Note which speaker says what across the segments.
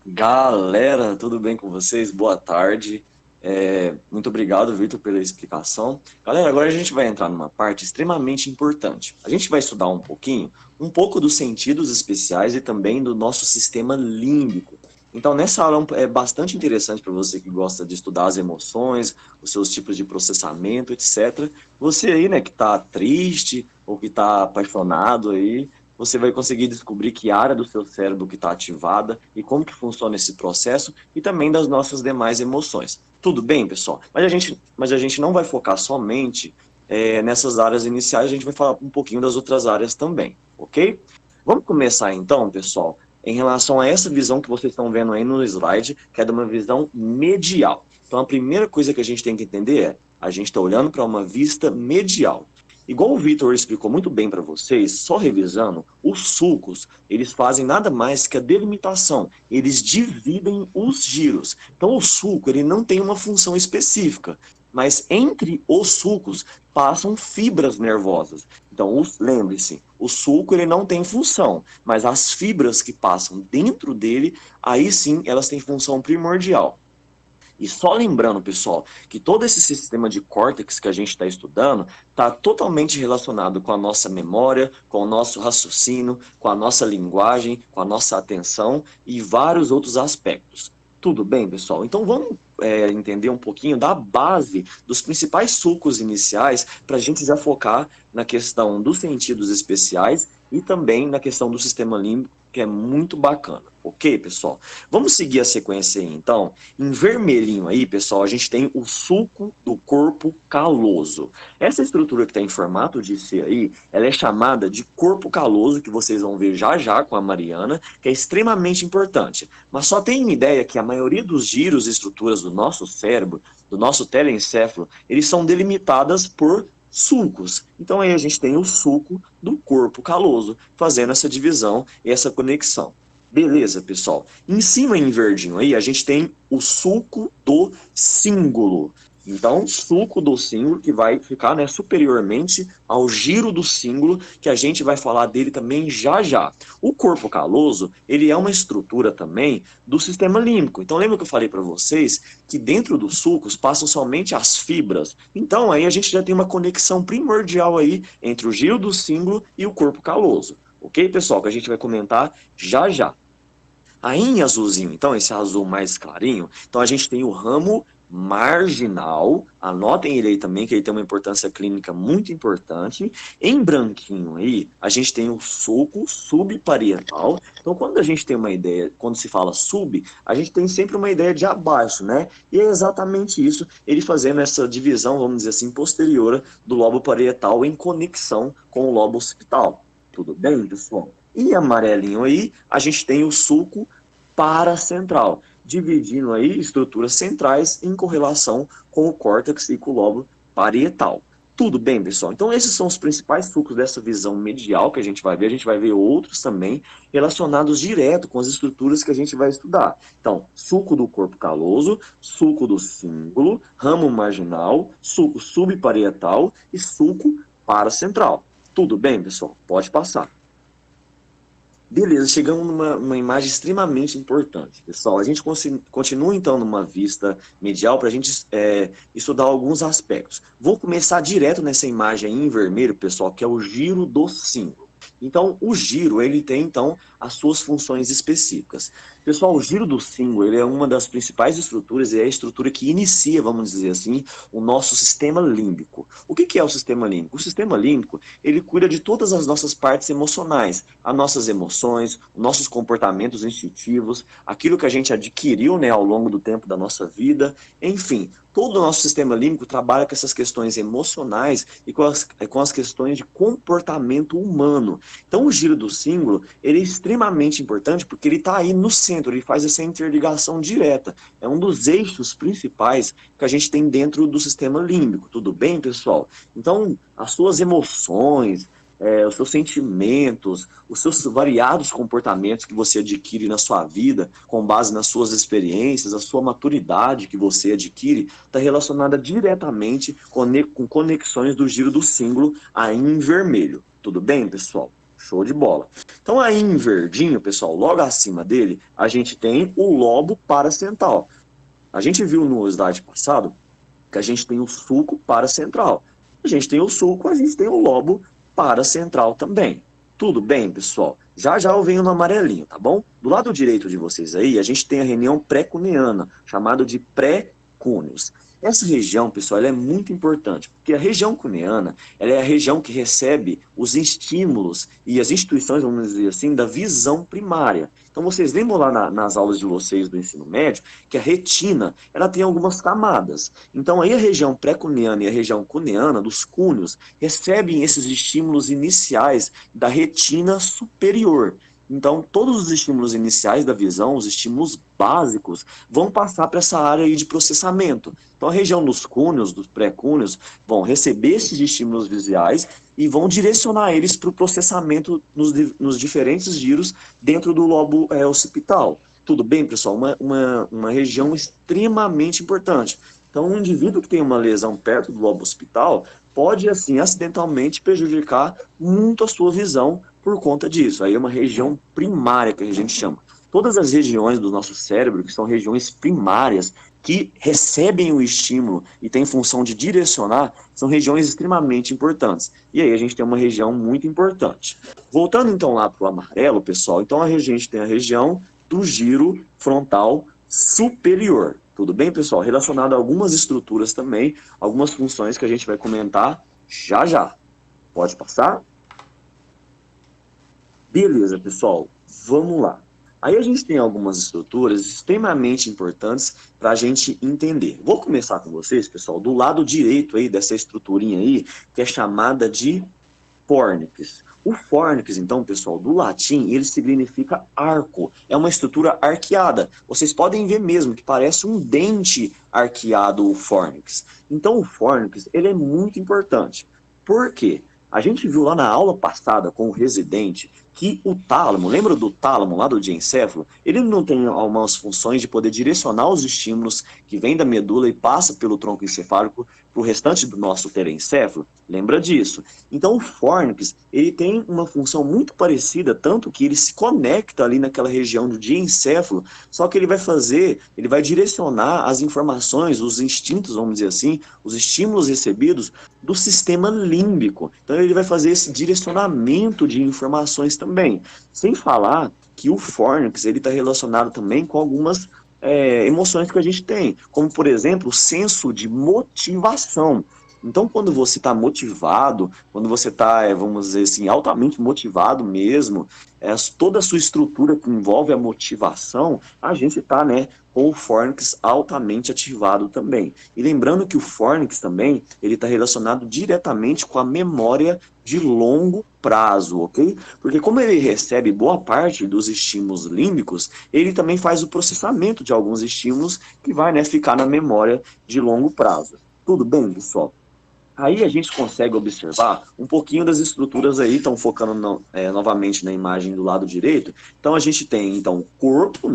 Speaker 1: Galera, tudo bem com vocês? Boa tarde. Muito obrigado, Vitor, pela explicação. Galera, agora a gente vai entrar numa parte extremamente importante. A gente vai estudar um pouco dos sentidos especiais e também do nosso sistema límbico. Então, nessa aula é bastante interessante para você que gosta de estudar as emoções, os seus tipos de processamento, etc. Você aí, né, que está triste ou que está apaixonado aí, você vai conseguir descobrir que área do seu cérebro que está ativada e como que funciona esse processo e também das nossas demais emoções. Tudo bem, pessoal? Mas a gente não vai focar somente nessas áreas iniciais, a gente vai falar um pouquinho das outras áreas também, ok? Vamos começar então, pessoal, em relação a essa visão que vocês estão vendo aí no slide, que é de uma visão medial. Então, a primeira coisa que a gente tem que entender é, a gente está olhando para uma vista medial. Igual o Vitor explicou muito bem para vocês, só revisando, os sulcos, eles fazem nada mais que a delimitação, eles dividem os giros. Então o sulco, ele não tem uma função específica, mas entre os sulcos passam fibras nervosas. Então, lembre-se, o sulco ele não tem função, mas as fibras que passam dentro dele, aí sim elas têm função primordial. E só lembrando, pessoal, que todo esse sistema de córtex que a gente está estudando está totalmente relacionado com a nossa memória, com o nosso raciocínio, com a nossa linguagem, com a nossa atenção e vários outros aspectos. Tudo bem, pessoal? Então vamos entender um pouquinho da base dos principais sulcos iniciais para a gente já focar na questão dos sentidos especiais e também na questão do sistema límbico, que é muito bacana. Ok, pessoal? Vamos seguir a sequência aí, então. Em vermelhinho aí, pessoal, a gente tem o sulco do corpo caloso. Essa estrutura que está em formato de C aí, ela é chamada de corpo caloso, que vocês vão ver já já com a Mariana, que é extremamente importante. Mas só tenham ideia que a maioria dos giros e estruturas do nosso cérebro, do nosso telencéfalo, eles são delimitadas por sulcos. Então aí a gente tem o sulco do corpo caloso, fazendo essa divisão e essa conexão. Beleza, pessoal. Em cima, em verdinho aí, a gente tem o sulco do cíngulo. Então, o sulco do cíngulo que vai ficar, né, superiormente ao giro do cíngulo, que a gente vai falar dele também já já. O corpo caloso, ele é uma estrutura também do sistema límbico. Então, lembra que eu falei para vocês que dentro dos sulcos passam somente as fibras? Então, aí a gente já tem uma conexão primordial aí entre o giro do cíngulo e o corpo caloso. Ok, pessoal? Que a gente vai comentar já já. Aí em azulzinho, então, esse azul mais clarinho, então a gente tem o ramo marginal, anotem ele aí também, que ele tem uma importância clínica muito importante. Em branquinho aí, a gente tem o sulco subparietal. Então, quando a gente tem uma ideia, quando se fala sub, a gente tem sempre uma ideia de abaixo, né? E é exatamente isso, ele fazendo essa divisão, vamos dizer assim, posterior do lobo parietal em conexão com o lobo occipital. Tudo bem, pessoal? E amarelinho aí, a gente tem o sulco paracentral, dividindo aí estruturas centrais em correlação com o córtex e com o lobo parietal. Tudo bem, pessoal? Então esses são os principais sulcos dessa visão medial que a gente vai ver outros também relacionados direto com as estruturas que a gente vai estudar. Então, sulco do corpo caloso, sulco do cíngulo, ramo marginal, sulco subparietal e sulco paracentral. Tudo bem, pessoal? Pode passar. Beleza, chegamos numa imagem extremamente importante, pessoal. A gente continua, então, numa vista medial para a gente estudar alguns aspectos. Vou começar direto nessa imagem aí em vermelho, pessoal, que é o giro do símbolo. Então, o giro, ele tem, então, as suas funções específicas. Pessoal, o giro do símbolo, ele é uma das principais estruturas, e é a estrutura que inicia, vamos dizer assim, o nosso sistema límbico. O que é o sistema límbico? O sistema límbico, ele cuida de todas as nossas partes emocionais, as nossas emoções, os nossos comportamentos instintivos, aquilo que a gente adquiriu, né, ao longo do tempo da nossa vida, enfim, todo o nosso sistema límbico trabalha com essas questões emocionais e com as questões de comportamento humano. Então, o giro do símbolo, ele é extremamente importante porque ele está aí no centro, ele faz essa interligação direta. É um dos eixos principais que a gente tem dentro do sistema límbico. Tudo bem, pessoal? Então, as suas emoções, os seus sentimentos, os seus variados comportamentos que você adquire na sua vida, com base nas suas experiências, a sua maturidade que você adquire, está relacionada diretamente com conexões do giro do símbolo aí em vermelho. Tudo bem, pessoal? Show de bola. Então aí em verdinho, pessoal, logo acima dele, a gente tem o lobo paracentral. A gente viu no slide passado que a gente tem o sulco paracentral. A gente tem o sulco, a gente tem o lobo paracentral também. Tudo bem, pessoal? Já já eu venho no amarelinho, tá bom? Do lado direito de vocês aí, a gente tem a região pré-cuneana, chamado de pré-cúneos. Essa região, pessoal, ela é muito importante, porque a região cuneana, ela é a região que recebe os estímulos e as instituições, vamos dizer assim, da visão primária. Então, vocês lembram lá nas aulas de vocês do ensino médio, que a retina, ela tem algumas camadas. Então, aí a região pré-cuneana e a região cuneana, dos cúneos, recebem esses estímulos iniciais da retina superior. Então, todos os estímulos iniciais da visão, os estímulos básicos, vão passar para essa área aí de processamento. Então, a região dos cúneos, dos pré-cúneos, vão receber esses estímulos visuais e vão direcionar eles para o processamento nos diferentes giros dentro do lobo occipital. Tudo bem, pessoal? Uma região extremamente importante. Então, um indivíduo que tem uma lesão perto do lobo occipital pode, assim, acidentalmente prejudicar muito a sua visão por conta disso. Aí é uma região primária que a gente chama. Todas as regiões do nosso cérebro, que são regiões primárias, que recebem o estímulo e têm função de direcionar, são regiões extremamente importantes. E aí a gente tem uma região muito importante. Voltando então lá para o amarelo, pessoal, então a gente tem a região do giro frontal superior. Tudo bem, pessoal? Relacionado a algumas estruturas também, algumas funções que a gente vai comentar já já. Pode passar? Beleza, pessoal, vamos lá. Aí a gente tem algumas estruturas extremamente importantes para a gente entender. Vou começar com vocês, pessoal, do lado direito aí dessa estruturinha aí, que é chamada de fórnix. O fórnix, então, pessoal, do latim, ele significa arco. É uma estrutura arqueada. Vocês podem ver mesmo que parece um dente arqueado, o fórnix. Então, o fórnix, ele é muito importante. Por quê? A gente viu lá na aula passada com o residente que o tálamo, lembra do tálamo lá do diencéfalo? Ele não tem algumas funções de poder direcionar os estímulos que vêm da medula e passa pelo tronco encefálico para o restante do nosso terencéfalo? Lembra disso? Então o fórnix, ele tem uma função muito parecida, tanto que ele se conecta ali naquela região do diencéfalo, só que ele vai direcionar as informações, os instintos, vamos dizer assim, os estímulos recebidos do sistema límbico. Então ele vai fazer esse direcionamento de informações também. Sem falar que o fórnix, ele está relacionado também com algumas emoções que a gente tem, como por exemplo o senso de motivação. Então, quando você está motivado, quando você está, vamos dizer assim, altamente motivado mesmo, toda a sua estrutura que envolve a motivação, a gente está, com o fórnix altamente ativado também. E lembrando que o fórnix também, ele está relacionado diretamente com a memória de longo prazo, ok? Porque como ele recebe boa parte dos estímulos límbicos, ele também faz o processamento de alguns estímulos que vai, ficar na memória de longo prazo. Tudo bem, pessoal? Aí a gente consegue observar um pouquinho das estruturas aí, estão focando novamente na imagem do lado direito. Então a gente tem então o corpo,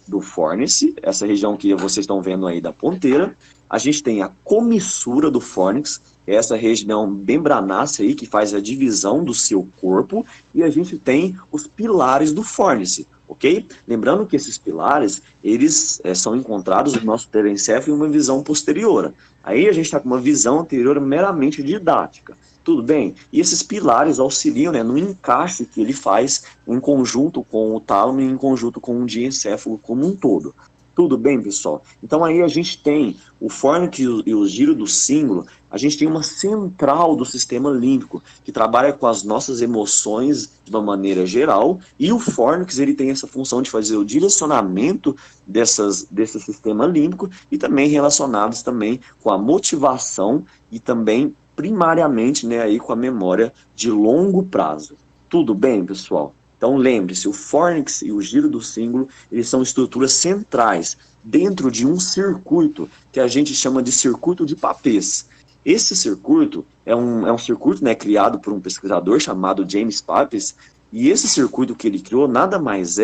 Speaker 1: do fórnix, essa região que vocês estão vendo aí da ponteira. A gente tem a comissura do fórnix, essa região membranácea aí que faz a divisão do seu corpo, e a gente tem os pilares do fórnix. Ok? Lembrando que esses pilares, eles são encontrados no nosso terencéfalo em uma visão posterior. Aí a gente está com uma visão anterior meramente didática. Tudo bem? E esses pilares auxiliam no encaixe que ele faz em conjunto com o tálamo e em conjunto com o diencéfalo como um todo. Tudo bem, pessoal? Então aí a gente tem o fórnix e o giro do cíngulo, a gente tem uma central do sistema límbico, que trabalha com as nossas emoções de uma maneira geral, e o fórnix ele tem essa função de fazer o direcionamento desse sistema límbico, e também relacionados também com a motivação e também primariamente aí com a memória de longo prazo. Tudo bem, pessoal? Então lembre-se, o fórnix e o giro do cíngulo, eles são estruturas centrais dentro de um circuito que a gente chama de circuito de Papez. Esse circuito é um circuito criado por um pesquisador chamado James Papez, e esse circuito que ele criou nada mais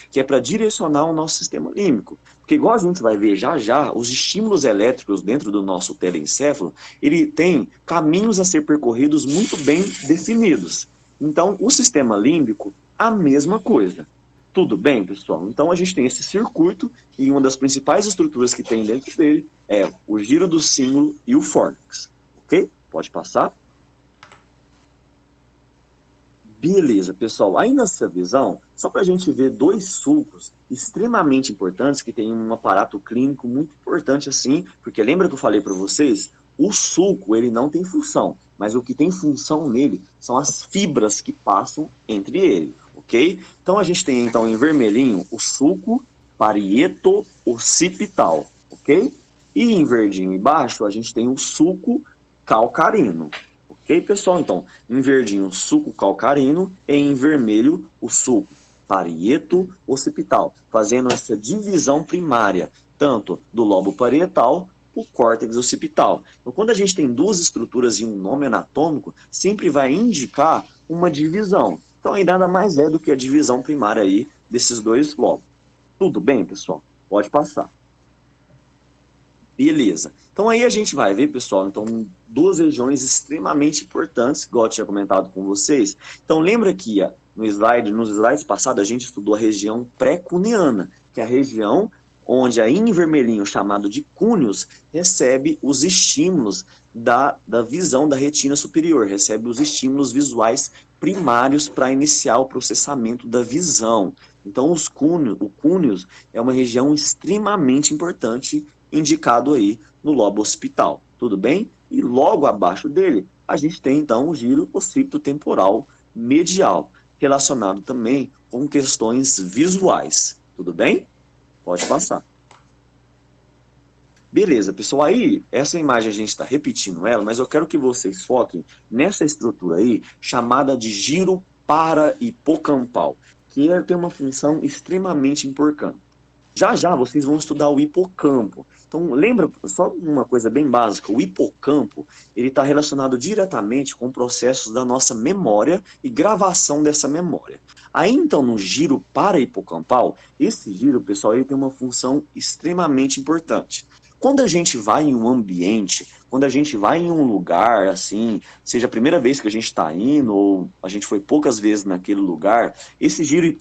Speaker 1: que é para direcionar o nosso sistema límbico. Porque igual a gente vai ver já já, os estímulos elétricos dentro do nosso telencéfalo, ele tem caminhos a ser percorridos muito bem definidos. Então, o sistema límbico, a mesma coisa. Tudo bem, pessoal? Então, a gente tem esse circuito e uma das principais estruturas que tem dentro dele é o giro do símbolo e o fórnix. Ok? Pode passar. Beleza, pessoal. Aí nessa visão, só para a gente ver dois sulcos extremamente importantes, que tem um aparato clínico muito importante assim, porque lembra que eu falei para vocês? O sulco, ele não tem função, mas o que tem função nele são as fibras que passam entre ele, ok? Então a gente tem então em vermelhinho o sulco parieto-occipital, ok? E em verdinho embaixo a gente tem o sulco calcarino. Ok, pessoal? Então, em verdinho, o sulco calcarino e em vermelho, o sulco parieto-occipital, fazendo essa divisão primária, tanto do lobo parietal, o córtex occipital. Então, quando a gente tem duas estruturas e um nome anatômico, sempre vai indicar uma divisão. Então, aí nada mais é do que a divisão primária aí desses dois lobos. Tudo bem, pessoal? Pode passar. Beleza. Então aí a gente vai ver, pessoal, então duas regiões extremamente importantes, igual eu tinha comentado com vocês. Então lembra que nos slides passados a gente estudou a região pré-cuniana, que é a região onde aí em vermelhinho, chamado de cúneos, recebe os estímulos da visão da retina superior, recebe os estímulos visuais primários para iniciar o processamento da visão. Então o cúneos é uma região extremamente importante, indicado aí no lobo occipital, tudo bem? E logo abaixo dele, a gente tem então o giro occipitotemporal medial, relacionado também com questões visuais, tudo bem? Pode passar. Beleza, pessoal, aí essa imagem a gente está repetindo ela, mas eu quero que vocês foquem nessa estrutura aí, chamada de giro para-hipocampal, que tem uma função extremamente importante. Já já vocês vão estudar o hipocampo. Então, lembra, só uma coisa bem básica, o hipocampo, ele está relacionado diretamente com processos da nossa memória e gravação dessa memória. Aí, então, no giro para-hipocampal, esse giro, pessoal, ele tem uma função extremamente importante. Quando a gente vai em um ambiente, quando a gente vai em um lugar, assim, seja a primeira vez que a gente está indo, ou a gente foi poucas vezes naquele lugar, esse giro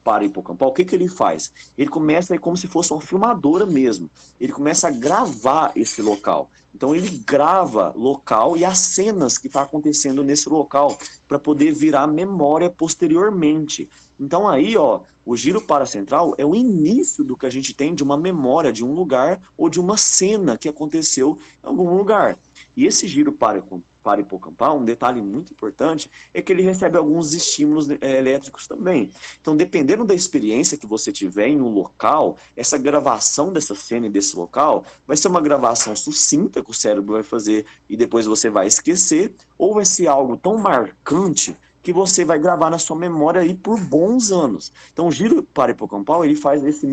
Speaker 1: para-hipocampal, o que ele faz? Ele começa como se fosse uma filmadora mesmo. Ele começa a gravar esse local. Então ele grava local e as cenas que estão acontecendo nesse local para poder virar memória posteriormente. Então aí, ó, o giro paracentral é o início do que a gente tem de uma memória de um lugar ou de uma cena que aconteceu em algum lugar. E esse giro para-hipocampal, um detalhe muito importante, é que ele recebe alguns estímulos elétricos também. Então, dependendo da experiência que você tiver em um local, essa gravação dessa cena e desse local vai ser uma gravação sucinta que o cérebro vai fazer e depois você vai esquecer, ou vai ser algo tão marcante que você vai gravar na sua memória aí por bons anos. Então, o giro para-hipocampal, ele faz esse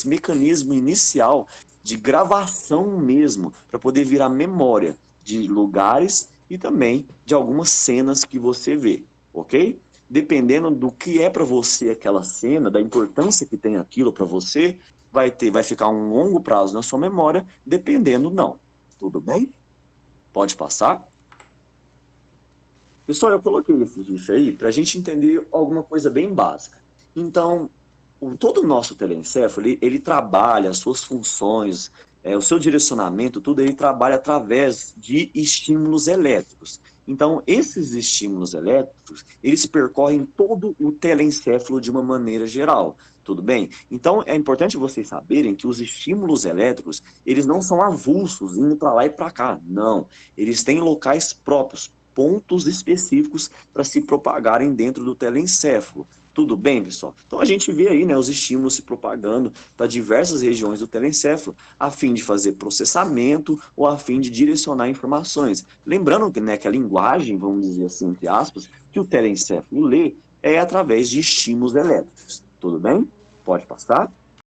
Speaker 1: mecanismo inicial de gravação mesmo, para poder virar memória de lugares e também de algumas cenas que você vê, ok? Dependendo do que é para você aquela cena, da importância que tem aquilo para você, vai ficar um longo prazo na sua memória, dependendo não. Tudo bem? Pode passar. Pessoal, eu coloquei esse GIF aí para a gente entender alguma coisa bem básica. Então, todo o nosso telencéfalo, ele trabalha as suas funções, o seu direcionamento, tudo ele trabalha através de estímulos elétricos. Então, esses estímulos elétricos, eles percorrem todo o telencéfalo de uma maneira geral, tudo bem? Então, é importante vocês saberem que os estímulos elétricos, eles não são avulsos, indo para lá e para cá, não. Eles têm locais próprios, pontos específicos para se propagarem dentro do telencéfalo. Tudo bem, pessoal? Então a gente vê aí, né, os estímulos se propagando para diversas regiões do telencéfalo, a fim de fazer processamento ou a fim de direcionar informações. Lembrando que, né, que a linguagem, vamos dizer assim, entre aspas, que o telencéfalo lê é através de estímulos elétricos. Tudo bem? Pode passar?